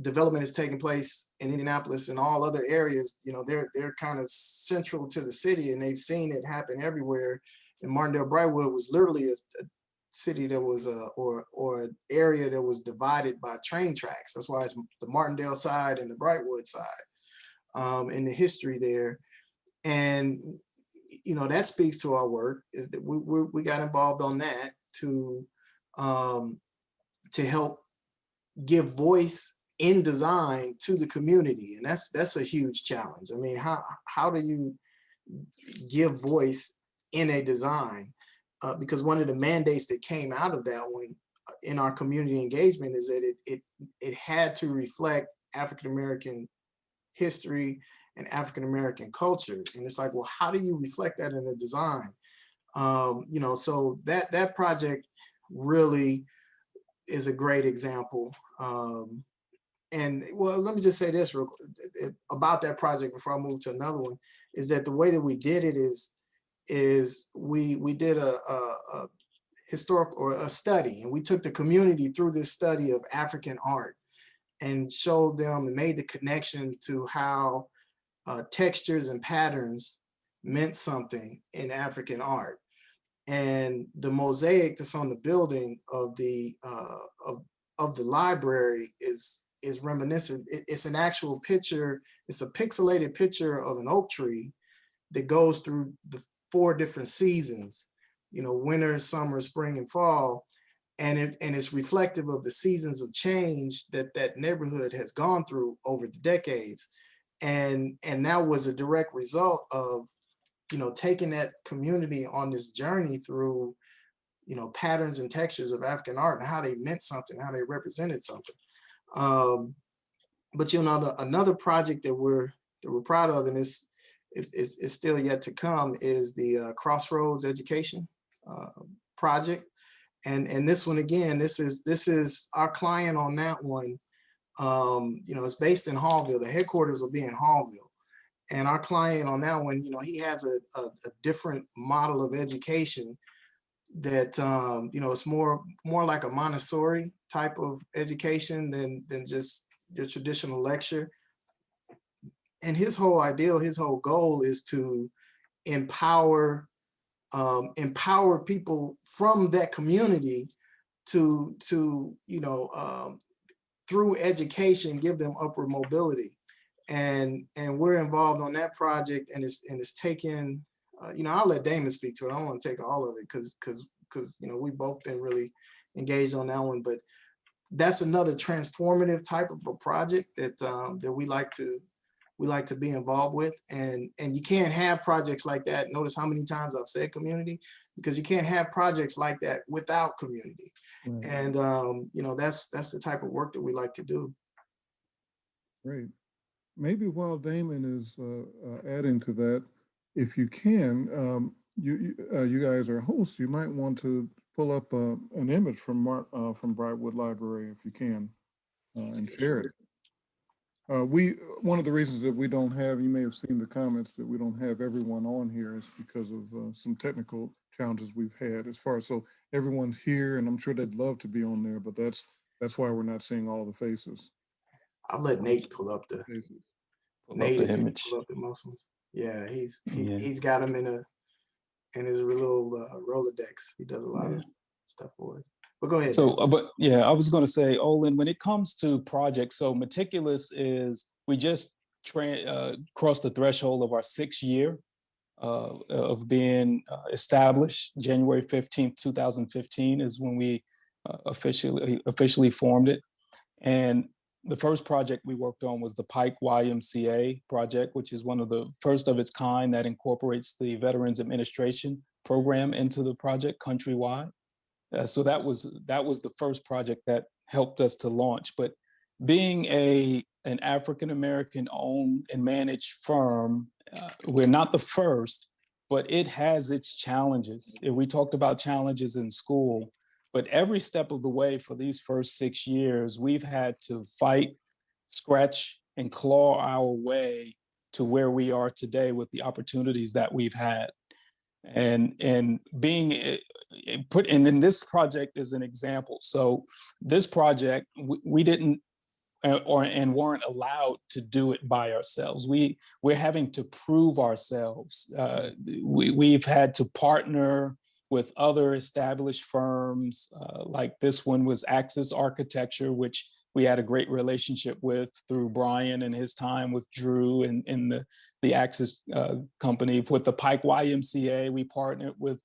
development is taking place in Indianapolis and all other areas, you know, they're kind of central to the city, and they've seen it happen everywhere. And Martindale Brightwood was literally a city that was or an area that was divided by train tracks. That's why it's the Martindale side and the Brightwood side, in the history there. And you know, that speaks to our work, is that we got involved on that. to help give voice in design to the community. And that's a huge challenge. I mean, how do you give voice in a design? Because one of the mandates that came out of that one in our community engagement is that it had to reflect African-American history and African-American culture. And it's like, well, how do you reflect that in a design? You know, so that project really is a great example. And well, let me just say this real quick about that project before I move to another one, is that the way that we did it is we did a historic or a study, and we took the community through this study of African art and showed them and made the connection to how textures and patterns meant something in African art. And the mosaic that's on the building of the library is reminiscent. It's an actual picture. It's a pixelated picture of an oak tree that goes through the 4 different seasons, you know, winter, summer, spring, and fall. And it's reflective of the seasons of change that neighborhood has gone through over the decades. And that was a direct result of, you know, taking that community on this journey through, you know, patterns and textures of African art and how they meant something, how they represented something. But you know, another project that we're proud of, and it's still yet to come, is the Crossroads Education project. And this one, again, this is our client on that one. You know, it's based in Hallville. The headquarters will be in Hallville. And our client on that one, you know, he has a different model of education that, you know, it's more like a Montessori type of education than just your traditional lecture. And his whole ideal, his whole goal is to empower people from that community to you know, through education, give them upward mobility. And we're involved on that project, and it's taken, you know, I'll let Damon speak to it. I don't want to take all of it because you know, we've both been really engaged on that one. But that's another transformative type of a project that we like to be involved with. And you can't have projects like that. Notice how many times I've said community, because you can't have projects like that without community. Right. And you know, that's the type of work that we like to do. Great. Maybe while Damon is adding to that, if you can, you guys are hosts, you might want to pull up an image from Brightwood Library, if you can, and share it. One of the reasons that we don't have, you may have seen the comments, that we don't have everyone on here is because of some technical challenges we've had as far as, so everyone's here, and I'm sure they'd love to be on there, but that's why we're not seeing all the faces. I'll let Nate pull up the image. Pull up the most ones. Yeah, he's got them in his little Rolodex. He does a lot of stuff for us. But go ahead. So, but yeah, I was going to say, Olin, when it comes to projects, so Meticulous is, we just crossed the threshold of our 6th year of being established. January 15th, 2015 is when we officially formed it. And the first project we worked on was the Pike Ymca project, which is one of the first of its kind that incorporates the Veterans Administration program into the project countrywide. So that was the first project that helped us to launch. But being an African-American owned and managed firm, we're not the first, but it has its challenges. We talked about challenges in school, but every step of the way for these first 6 years, we've had to fight, scratch, and claw our way to where we are today with the opportunities that we've had. And being put, and then this project is an example. So this project, we didn't and weren't allowed to do it by ourselves. We're having to prove ourselves. We've had to partner with other established firms, like this one was Meticulous Architecture, which we had a great relationship with through Brian and his time with Drew and the Axis company. With the Pike Ymca, we partnered with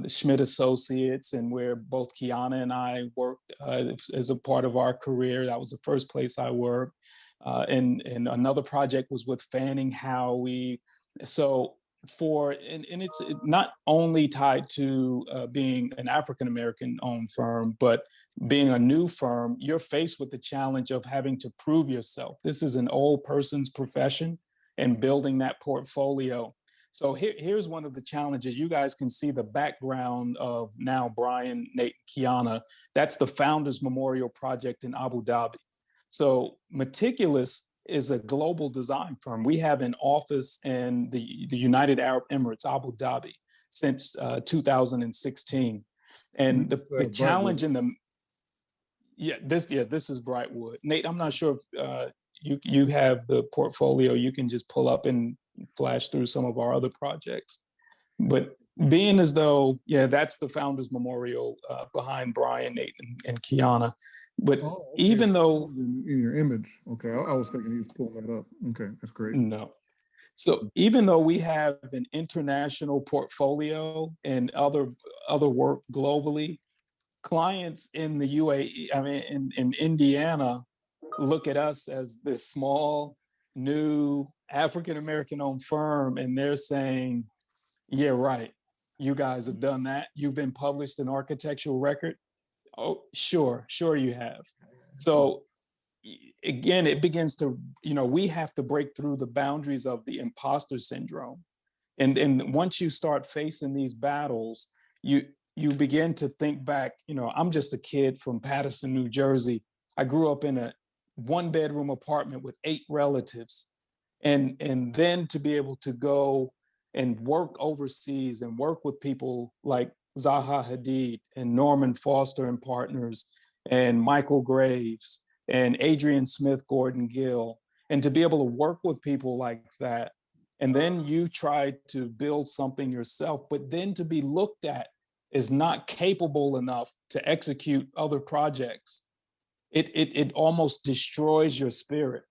the Schmidt Associates, and where both Kionna and I worked as a part of our career. That was the first place I worked. And another project was with Fanning Howey. So and it's not only tied to being an African-American owned firm, but being a new firm, you're faced with the challenge of having to prove yourself. This is an old person's profession, and building that portfolio. So here's one of the challenges. You guys can see the background of now Brian, Nate, Kionna. That's the Founders Memorial Project in Abu Dhabi. So Meticulous is a global design firm. We have an office in the United Arab Emirates, Abu Dhabi, since 2016. And the challenge in the, this is Brightwood. Nate, I'm not sure if you have the portfolio. You can just pull up and flash through some of our other projects. But being as though, that's the Founders Memorial behind Brian, Nate, and Kionna. But even though in your image, okay, I was thinking he was pulling that up. Okay, that's great. No. So even though we have an international portfolio and other work globally, clients in the UAE, I mean, in Indiana, look at us as this small, new African-American owned firm, and they're saying, yeah, right, you guys have done that. You've been published in Architectural Record. Oh, sure you have. So again, it begins to, we have to break through the boundaries of the imposter syndrome. And once you start facing these battles, you begin to think back, I'm just a kid from Paterson, New Jersey. I grew up in a 1-bedroom apartment with 8 relatives. And then to be able to go and work overseas and work with people like Zaha Hadid and Norman Foster and Partners and Michael Graves and Adrian Smith, Gordon Gill, and to be able to work with people like that. And then you try to build something yourself, but then to be looked at as not capable enough to execute other projects. It almost destroys your spirit.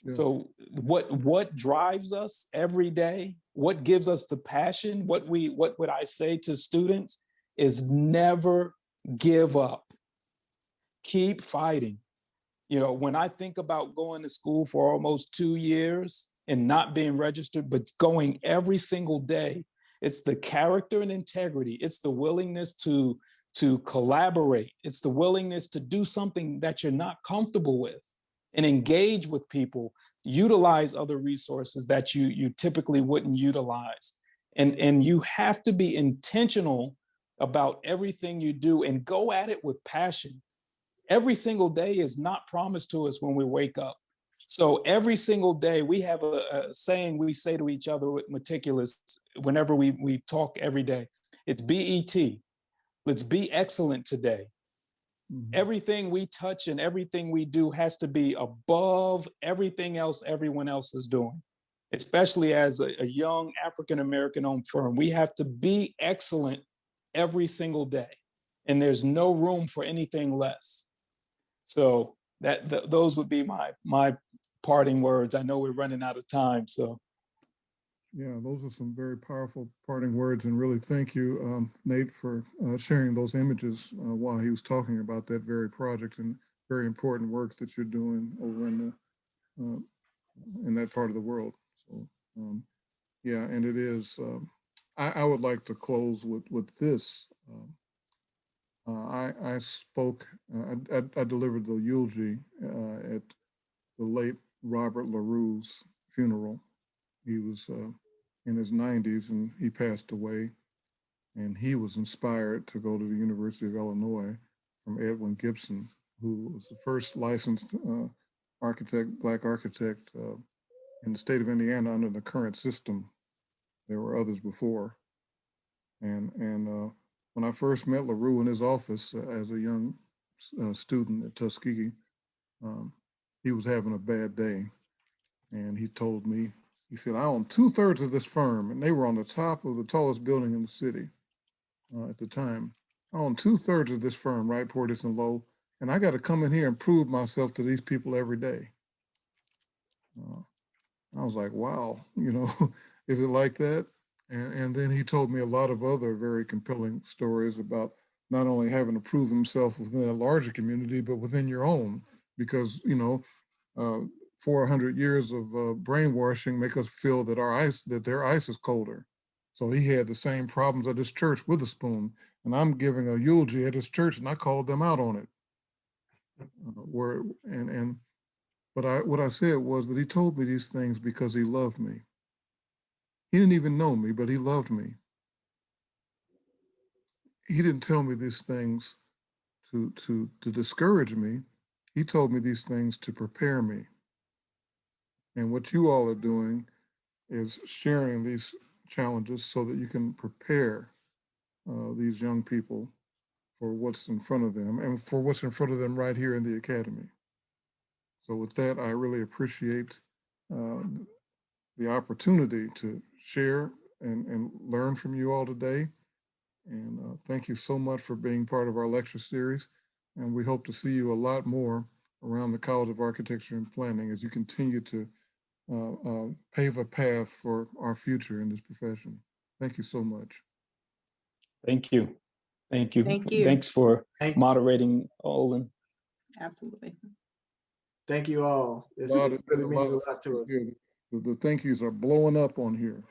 Yeah. So what drives us every day, what gives us the passion, what would I say to students is never give up. Keep fighting. When I think about going to school for almost 2 years and not being registered, but going every single day, it's the character and integrity. It's the willingness to collaborate. It's the willingness to do something that you're not comfortable with and engage with people, utilize other resources that you typically wouldn't utilize. And you have to be intentional about everything you do and go at it with passion. Every single day is not promised to us when we wake up. So every single day we have a saying we say to each other with Meticulous whenever we talk every day. It's BET. Let's be excellent today. Mm-hmm. Everything we touch and everything we do has to be above everything else everyone else is doing, especially as a young African-American owned firm. We have to be excellent every single day, and there's no room for anything less. So those would be my parting words. I know we're running out of time, so. Yeah, those are some very powerful parting words, and really thank you, Nate, for sharing those images while he was talking about that very project and very important work that you're doing over in that part of the world. So, yeah, and it is. I would like to close with this. I spoke. I delivered the eulogy at the late Robert LaRue's funeral. He was in his 90s and he passed away, and he was inspired to go to the University of Illinois from Edwin Gibson, who was the first licensed Black architect in the state of Indiana under the current system. There were others before. And when I first met LaRue in his office as a young student at Tuskegee, he was having a bad day. And he told me, he said, I own 2/3 of this firm, and they were on the top of the tallest building in the city at the time. I own 2/3 of this firm, Wright, Porteous, and Lowe, and I got to come in here and prove myself to these people every day. I was like, wow, is it like that? And then he told me a lot of other very compelling stories about not only having to prove himself within a larger community, but within your own, because, 400 years of brainwashing make us feel that their ice is colder. So he had the same problems at his church with a spoon, and I'm giving a eulogy at his church, and I called them out on it. What I said was that he told me these things because he loved me. He didn't even know me, but he loved me. He didn't tell me these things to discourage me. He told me these things to prepare me. And what you all are doing is sharing these challenges so that you can prepare these young people for what's in front of them and for what's in front of them right here in the academy. So with that, I really appreciate the opportunity to share and learn from you all today. And thank you so much for being part of our lecture series. And we hope to see you a lot more around the College of Architecture and Planning as you continue to pave a path for our future in this profession. Thank you so much. Thank you. Thank you. Thank you. Thanks for moderating, Olin. Absolutely. Thank you all. This Really means a lot to us. The thank yous are blowing up on here.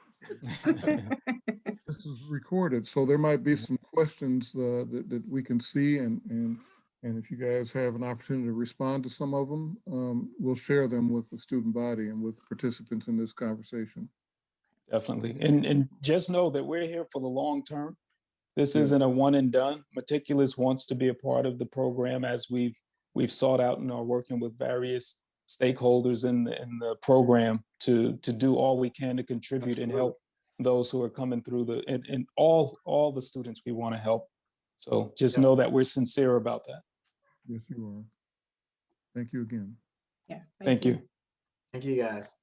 This is recorded, so there might be some questions that we can see, and if you guys have an opportunity to respond to some of them, we'll share them with the student body and with participants in this conversation. Definitely. And just know that we're here for the long term. This isn't a one and done. Meticulous wants to be a part of the program as we've sought out and are working with various stakeholders in the program to do all we can to contribute and help those who are coming through and all the students we want to help. So just know that we're sincere about that. Yes, you are. Thank you again. Yes. Thank you. Thank you, guys.